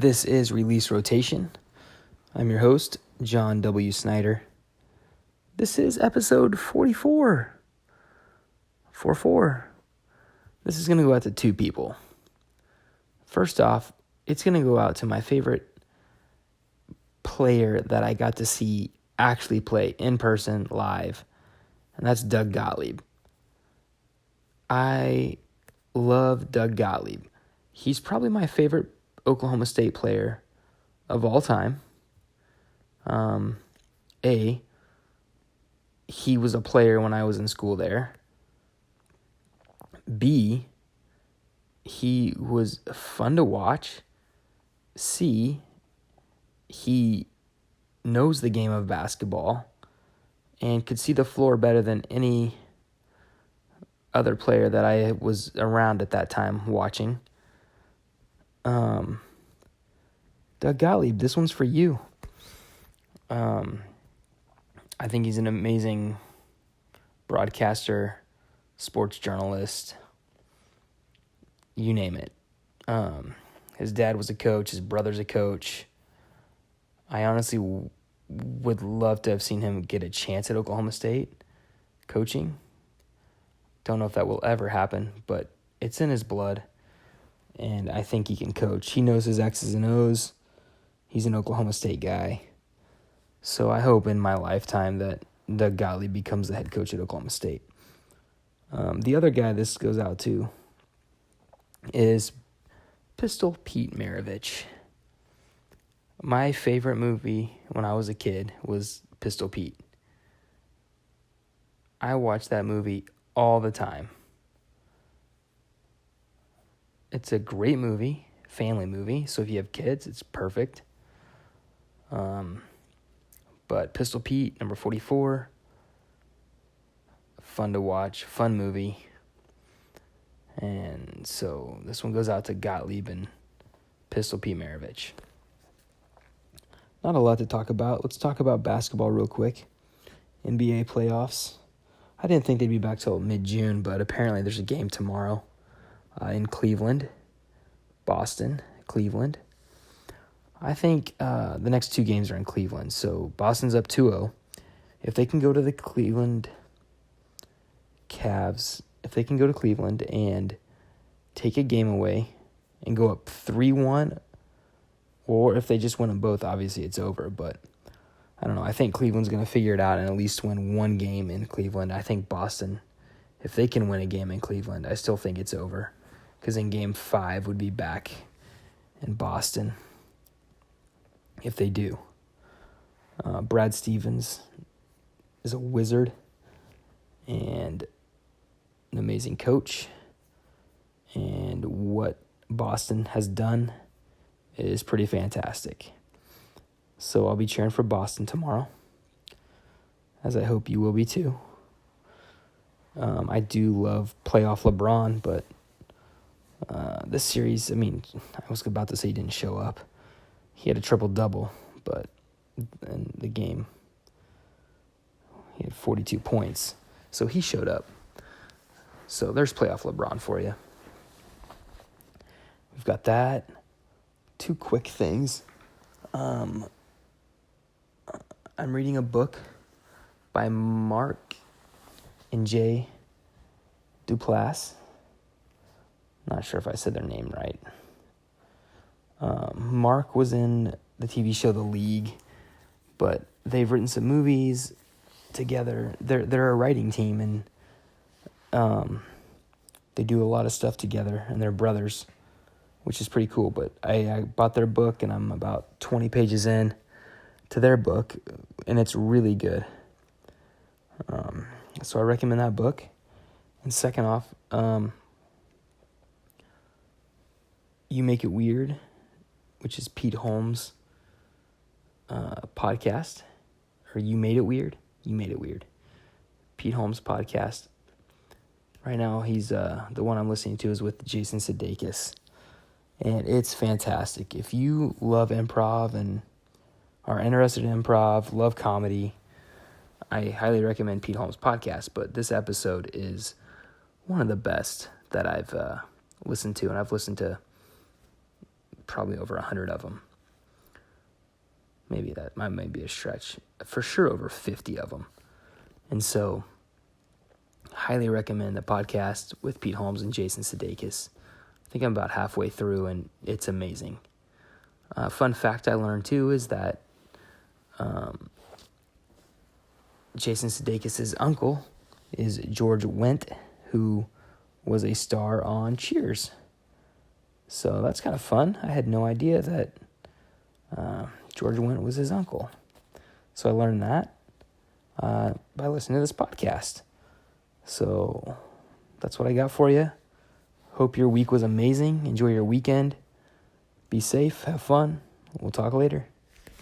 This is Release Rotation. I'm your host, John W. Snyder. This is episode 44. 44. This is going to go out to two people. First off, it's going to go out to my favorite player that I got to see actually play in person live, and that's Doug Gottlieb. I love Doug Gottlieb. He's probably my favorite Oklahoma State player of all time. He was a player when I was in school there. B, he was fun to watch. C, he knows the game of basketball and could see the floor better than any other player that I was around at that time watching. Doug Gottlieb, this one's for you. I think he's an amazing broadcaster, sports journalist, you name it. His dad was a coach, his brother's a coach. I honestly would love to have seen him get a chance at Oklahoma State coaching. Don't know if that will ever happen, but it's in his blood, and I think he can coach. He knows his X's and O's. He's an Oklahoma State guy. So I hope in my lifetime that Doug Gottlieb becomes the head coach at Oklahoma State. The other guy this goes out to is Pistol Pete Maravich. My favorite movie when I was a kid was Pistol Pete. I watched that movie all the time. It's a great movie, family movie, so if you have kids, it's perfect. But Pistol Pete, number 44, fun to watch, fun movie. And so this one goes out to Gottlieb and Pistol Pete Maravich. Not a lot to talk about. Let's talk about basketball real quick. NBA playoffs. I didn't think they'd be back till mid-June, but apparently there's a game tomorrow in Cleveland, Boston, Cleveland. I think the next two games are in Cleveland, so Boston's up 2-0. If they can go to the Cleveland Cavs, if they can go to Cleveland and take a game away and go up 3-1, or if they just win them both, obviously it's over, but I don't know. I think Cleveland's going to figure it out and at least win one game in Cleveland. I think Boston, if they can win a game in Cleveland, I still think it's over, because in Game 5 would be back in Boston. If they do. Brad Stevens is a wizard and an amazing coach. And what Boston has done is pretty fantastic. So I'll be cheering for Boston tomorrow, as I hope you will be too. I do love playoff LeBron, but this series, I was about to say he didn't show up. He had a triple-double, but in the game, he had 42 points. So he showed up. So there's playoff LeBron for you. We've got that. Two quick things. I'm reading a book by Mark and Jay Duplass. Not sure if I said their name right. Mark was in the TV show The League, but they've written some movies together. They're a writing team, and they do a lot of stuff together, and they're brothers, which is pretty cool. But I bought their book, and I'm about 20 pages in to their book, and it's really good. So I recommend that book. And second off, You Make It Weird, which is Pete Holmes' podcast, or You Made It Weird. You Made It Weird. Pete Holmes' podcast. Right now, he's the one I'm listening to is with Jason Sudeikis, and it's fantastic. If you love improv and are interested in improv, love comedy, I highly recommend Pete Holmes' podcast. But this episode is one of the best that I've listened to, and I've listened to probably over 100 of them. Maybe that might be a stretch. For sure over 50 of them. And so, highly recommend the podcast with Pete Holmes and Jason Sudeikis. I think I'm about halfway through, and it's amazing. Fun fact I learned, too, is that Jason Sudeikis' uncle is George Wendt, who was a star on Cheers. So that's kind of fun. I had no idea that George Wendt was his uncle. So I learned that by listening to this podcast. So that's what I got for you. Hope your week was amazing. Enjoy your weekend. Be safe. Have fun. We'll talk later.